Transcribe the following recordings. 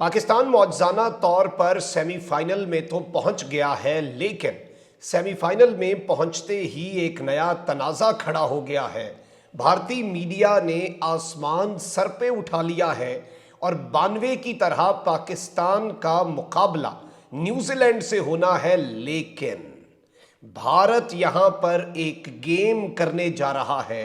पाकिस्तान मौजूदा तौर पर सेमीफाइनल में तो पहुंच गया है, लेकिन सेमीफाइनल में पहुंचते ही एक नया तनाज़ा खड़ा हो गया है। भारतीय मीडिया ने आसमान सर पे उठा लिया है और 92 की तरह पाकिस्तान का मुकाबला न्यूजीलैंड से होना है, लेकिन भारत यहां पर एक गेम करने जा रहा है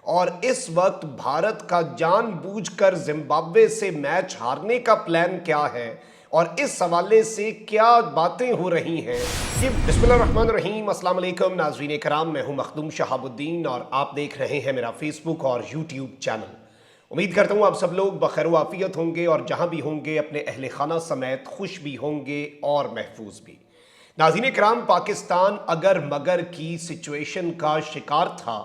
और इस वक्त भारत का जानबूझकर जिम्बाब्वे से मैच हारने का प्लान क्या है और इस हवाले से क्या बातें हो रही हैं। ये बिस्मिल्लाहिर्रहमानिर्रहीम, अस्सलाम वालेकुम नाज़रीन कराम, मैं हूं मखदूम शहाबुद्दीन और आप देख रहे हैं मेरा फेसबुक और यूट्यूब चैनल। उम्मीद करता हूं आप सब लोग बखैर वाफियत होंगे और जहां भी होंगे अपने अहले खाना समेत खुश भी होंगे और महफूज भी। नाज़रीन कराम, पाकिस्तान अगर मगर की सिचुएशन का शिकार था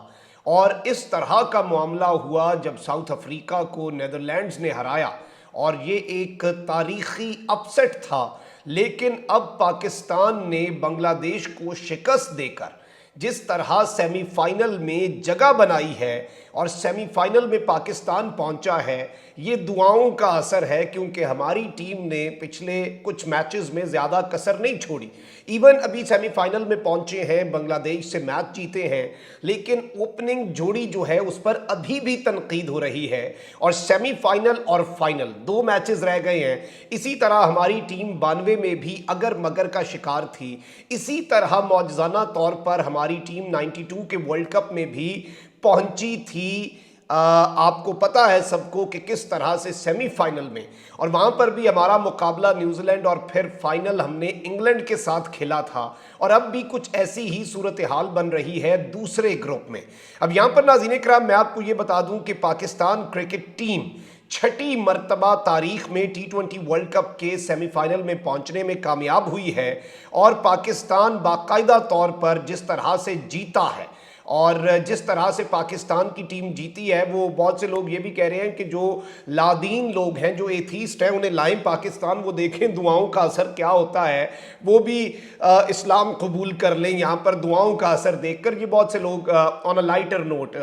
और इस तरह का मामला हुआ जब साउथ अफ्रीका को नीदरलैंड्स ने हराया और ये एक तारीखी अपसेट था, लेकिन अब पाकिस्तान ने बांग्लादेश को शिकस्त देकर जिस तरह सेमीफाइनल में जगह बनाई है और सेमीफाइनल में पाकिस्तान पहुंचा है, ये दुआओं का असर है, क्योंकि हमारी टीम ने पिछले कुछ मैचेस में ज़्यादा कसर नहीं छोड़ी। इवन अभी सेमीफाइनल में पहुंचे हैं, बांग्लादेश से मैच जीते हैं, लेकिन ओपनिंग जोड़ी जो है उस पर अभी भी तनकीद हो रही है और सेमीफाइनल और फाइनल 2 मैचेस रह गए हैं। इसी तरह हमारी टीम 92 में भी अगर मगर का शिकार थी, इसी तरह मौजूदा तौर पर हमारी टीम 92 के वर्ल्ड कप में भी पहुंची थी। आपको पता है सबको कि किस तरह से सेमीफाइनल में, और वहां पर भी हमारा मुकाबला न्यूजीलैंड और फिर फाइनल हमने इंग्लैंड के साथ खेला था और अब भी कुछ ऐसी ही सूरत हाल बन रही है दूसरे ग्रुप में। अब यहां पर नाज़रीन कराम, मैं आपको ये बता दूं कि पाकिस्तान क्रिकेट टीम 6ठी मरतबा तारीख में T20 वर्ल्ड कप के सेमीफाइनल में पहुंचने में कामयाब हुई है और पाकिस्तान बाकायदा तौर पर जिस तरह से जीता है और जिस तरह से पाकिस्तान की टीम जीती है, वो बहुत से लोग ये भी कह रहे हैं कि जो लादीन लोग हैं, जो एथीस्ट हैं, उन्हें लाएं पाकिस्तान, वो देखें दुआओं का असर क्या होता है, वो भी इस्लाम कबूल कर लें यहाँ पर दुआओं का असर देखकर। ये बहुत से लोग ऑन अ लाइटर नोट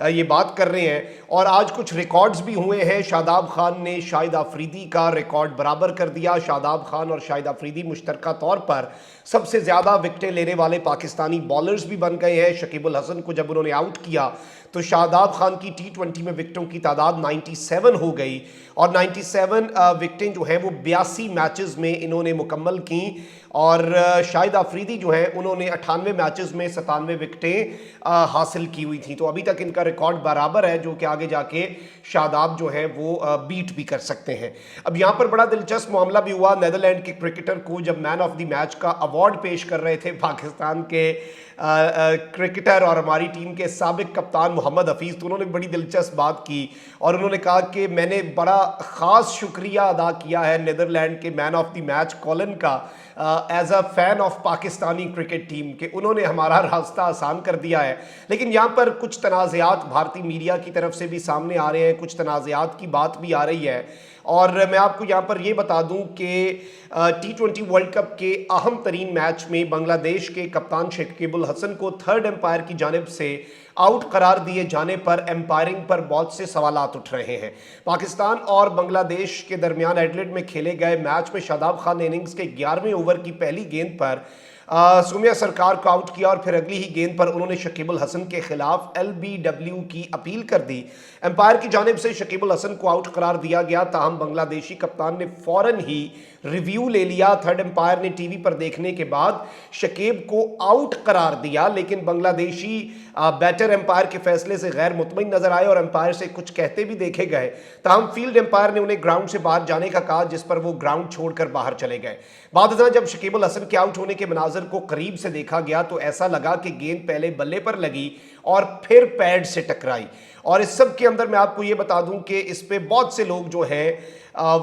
ये बात कर रहे हैं और आज कुछ रिकॉर्ड्स भी हुए हैं। शादाब खान ने शाहिद आफरीदी का रिकॉर्ड बराबर कर दिया। शादाब खान और शाहिद आफरीदी मुश्तरका तौर पर सबसे ज़्यादा विकेटें लेने वाले पाकिस्तानी बॉलर्स भी बन गए हैं। शकीब अल हसन को जब उन्होंने आउट किया तो शादाब खान की T20 में विकेटों की तादाद 97 हो गई और 97 विकेटें जो हैं वो 82 मैचेस में इन्होंने मुकम्मल की और शाहिद आफरीदी जो हैं उन्होंने 98 मैचेस में 97 विकेटें हासिल की हुई थी। तो अभी तक इनका रिकॉर्ड बराबर है, जो कि आगे जाके शादाब जो है वो बीट भी कर सकते हैं। अब यहाँ पर बड़ा दिलचस्प मामला भी हुआ। नीदरलैंड के क्रिकेटर को जब मैन ऑफ द मैच का अवार्ड पेश कर रहे थे पाकिस्तान के क्रिकेटर और हमारी टीम के साबिक कप्तान मोहम्मद हफीज़, तो उन्होंने बड़ी दिलचस्प बात की और उन्होंने कहा कि मैंने बड़ा ख़ास शुक्रिया अदा किया है नीदरलैंड के man of the match Colin का as a fan of Pakistani cricket team के, उन्होंने हमारा रास्ता आसान कर दिया है। लेकिन यहाँ पर कुछ तनाज़ात भारतीय मीडिया की तरफ से भी सामने आ रहे हैं, कुछ तनाज़ात की बात भी आ रही है और मैं आपको यहाँ पर ये बता दूं कि T20 वर्ल्ड कप के अहम तरीन मैच में बांग्लादेश के कप्तान शकीब अल हसन को थर्ड एम्पायर की जानिब से आउट करार दिए जाने पर एम्पायरिंग पर बहुत से सवालात उठ रहे हैं। पाकिस्तान और बांग्लादेश के दरमियान एडिलेड में खेले गए मैच में शादाब खान ने इनिंग्स के 11वें ओवर की पहली गेंद पर सुमिया सरकार को आउट किया और फिर अगली ही गेंद पर उन्होंने शकीब अल हसन के खिलाफ LBW की अपील कर दी। एम्पायर की जानिब से शकीब अल हसन को आउट करार दिया गया, ताहम बांग्लादेशी कप्तान ने फौरन ही रिव्यू ले लिया। थर्ड एम्पायर ने टीवी पर देखने के बाद शकीब को आउट करार दिया, लेकिन बांग्लादेशी बैटर एम्पायर के फैसले से गैर मुतमईन नजर आए और एम्पायर से कुछ कहते भी देखे गए। ताहम फील्ड एम्पायर ने उन्हें ग्राउंड से बाहर जाने का कहा, जिस पर वो ग्राउंड छोड़कर बाहर चले गए। बाद जब शकीब अल हसन के आउट होने के मनाजर को करीब से देखा गया तो ऐसा लगा कि गेंद पहले बल्ले पर लगी और फिर पैड से टकराई। और इस सब के अंदर मैं आपको ये बता दूं कि इस पे बहुत से लोग जो हैं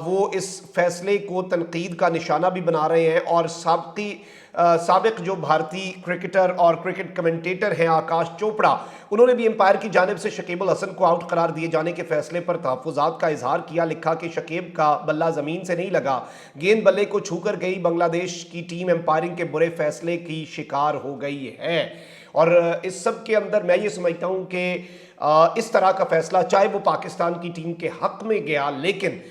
वो इस फैसले को तनकीद का निशाना भी बना रहे हैं और साबिक जो भारतीय क्रिकेटर और क्रिकेट कमेंटेटर हैं आकाश चोपड़ा, उन्होंने भी एम्पायर की जानिब से शकीब अल हसन को आउट करार दिए जाने के फैसले पर तहफ़्फ़ुज़ात का इजहार किया। लिखा कि शकीब का बल्ला ज़मीन से नहीं लगा, गेंद बल्ले को छूकर गई। बांग्लादेश की टीम एम्पायरिंग के बुरे फैसले की शिकार हो गई है। और इस सब के अंदर मैं ये समझता हूँ कि इस तरह का फैसला, चाहे वो पाकिस्तान की टीम के हक में गया, लेकिन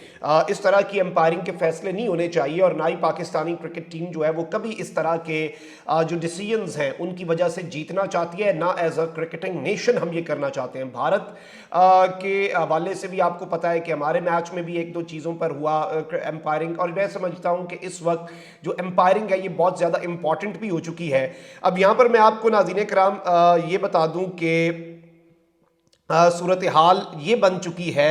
इस तरह की एम्पायरिंग के फैसले नहीं होने चाहिए और ना ही पाकिस्तानी क्रिकेट टीम जो है वो कभी इस तरह के जो डिसीजंस हैं उनकी वजह से जीतना चाहती है, ना एज अ क्रिकेटिंग नेशन हम ये करना चाहते हैं। भारत के हवाले से भी आपको पता है कि हमारे मैच में भी एक दो चीज़ों पर हुआ एम्पायरिंग, और मैं समझता हूं कि इस वक्त जो एम्पायरिंग है ये बहुत ज़्यादा इंपॉर्टेंट भी हो चुकी है। अब यहाँ पर मैं आपको नाज़रीन कराम ये बता दूं कि सूरत हाल ये बन चुकी है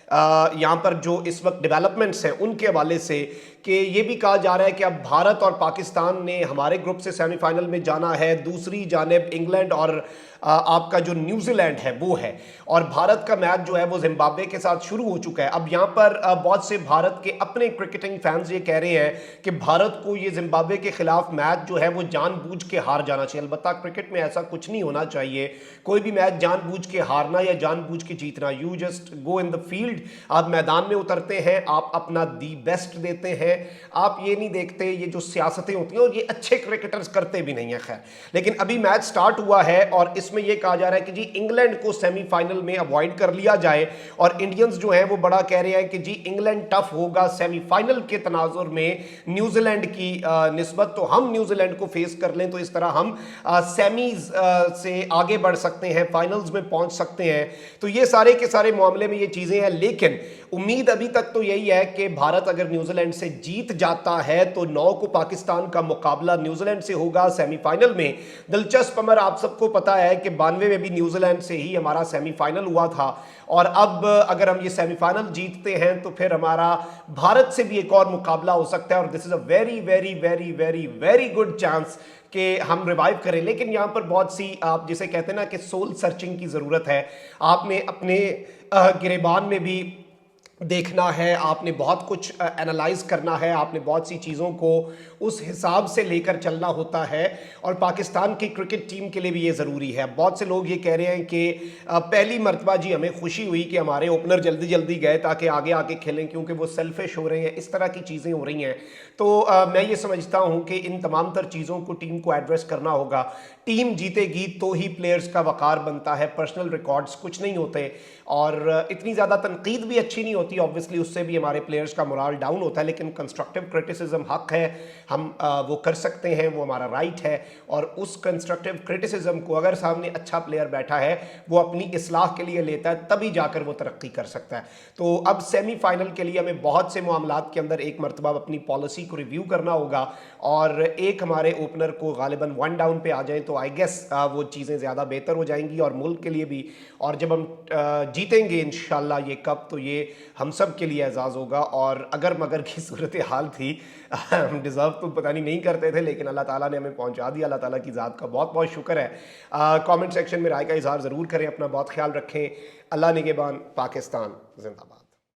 यहाँ पर जो इस वक्त डेवलपमेंट्स हैं उनके हवाले से, कि ये भी कहा जा रहा है कि अब भारत और पाकिस्तान ने हमारे ग्रुप से सेमीफाइनल में जाना है, दूसरी जानिब इंग्लैंड और आपका जो न्यूजीलैंड है वो है, और भारत का मैच जो है वो जिम्बाब्वे के साथ शुरू हो चुका है। अब यहाँ पर बहुत से भारत के अपने क्रिकेटिंग फैंस ये कह रहे हैं कि भारत को ये जिम्बाब्वे के खिलाफ मैच जो है वो जानबूझ के हार जाना चाहिए। अलबत्ता क्रिकेट में ऐसा कुछ नहीं होना चाहिए, कोई भी मैच जानबूझ के हारना या जानबूझ के जीतना, you just go in the field, आप मैदान में उतरते हैं, आप अपना दी बेस्ट देते हैं, आप ये नहीं देखते ये जो सियासतें होती हैं, और ये अच्छे क्रिकेटर्स करते भी नहीं है खैर। लेकिन अभी मैच स्टार्ट हुआ है और इसमें यह कहा जा रहा है कि जी इंग्लैंड को सेमीफाइनल में अवॉइड कर लिया जाए, और इंडियंस जो है वो बड़ा कह रहे हैं कि जी इंग्लैंड टफ होगा सेमीफाइनल के तनाजुर में न्यूजीलैंड की निस्बत, तो हम न्यूजीलैंड को फेस कर लें तो इस तरह हम सेमीज से आगे बढ़ सकते हैं, फाइनल्स में पहुंच सकते हैं। तो ये सारे के सारे मामले में ये चीजें हैं, लेकिन उम्मीद अभी तक तो यही है कि भारत अगर न्यूजीलैंड से जीत जाता है तो 9 को पाकिस्तान का मुकाबला न्यूजीलैंड से होगा सेमीफाइनल में। दिलचस्प अमर आप सबको पता है कि 92 में भी न्यूजीलैंड से ही हमारा सेमीफाइनल हुआ था, और अब अगर हम ये सेमीफाइनल जीतते हैं तो फिर हमारा भारत से भी एक और मुकाबला हो सकता है, और this is a very very very very very good chance कि हम रिवाइव करें। लेकिन यहाँ पर बहुत सी आप जिसे कहते हैं ना कि सोल सर्चिंग की ज़रूरत है, आपने अपने गिरेबान में भी देखना है, आपने बहुत कुछ एनालाइज करना है, आपने बहुत सी चीज़ों को उस हिसाब से लेकर चलना होता है, और पाकिस्तान की क्रिकेट टीम के लिए भी ये ज़रूरी है। बहुत से लोग ये कह रहे हैं कि पहली मरतबा जी हमें खुशी हुई कि हमारे ओपनर जल्दी जल्दी गए ताकि आगे आके खेलें, क्योंकि वो सेल्फिश हो रहे हैं, इस तरह की चीज़ें हो रही हैं। तो मैं ये समझता हूँ कि इन तमाम तर चीज़ों को टीम को एड्रेस करना होगा। टीम जीतेगी तो ही प्लेयर्स का वक़ार बनता है, पर्सनल रिकॉर्ड्स कुछ नहीं होते, और इतनी ज़्यादा तनकीद भी अच्छी नहीं होती, ऑब्वियसली उससे भी हमारे प्लेयर्स का मोराल डाउन होता है। लेकिन कंस्ट्रक्टिव क्रिटिसिज्म हक है, हम वो कर सकते हैं, वो हमारा राइट है, और उस कंस्ट्रक्टिव क्रिटिसिज्म को अगर सामने अच्छा प्लेयर बैठा है वो अपनी इस्लाह के लिए लेता है, तभी जाकर वो तरक्की कर सकता है। तो अब सेमीफाइनल के लिए हमें बहुत से मामलात के अंदर एक मरतबा अपनी पॉलिसी को रिव्यू करना होगा, और एक हमारे ओपनर को गालिबन 1 डाउन पे आ जाए तो आई गेस वो चीज़ें ज़्यादा बेहतर हो जाएंगी, और मुल्क के लिए भी। और जब हम जीतेंगे इंशाल्लाह ये कप, तो ये हम सब के लिए एजाज़ होगा। और अगर मगर की सूरत हाल थी, हम डिज़र्व तो पता नहीं करते थे, लेकिन अल्लाह ताला ने हमें पहुंचा दिया। अल्लाह ताला की ज़ात का बहुत बहुत शुक्र है। कमेंट सेक्शन में राय का इजहार ज़रूर करें, अपना बहुत ख्याल रखें। अल्लाह निगहबान, पाकिस्तान जिंदाबाद।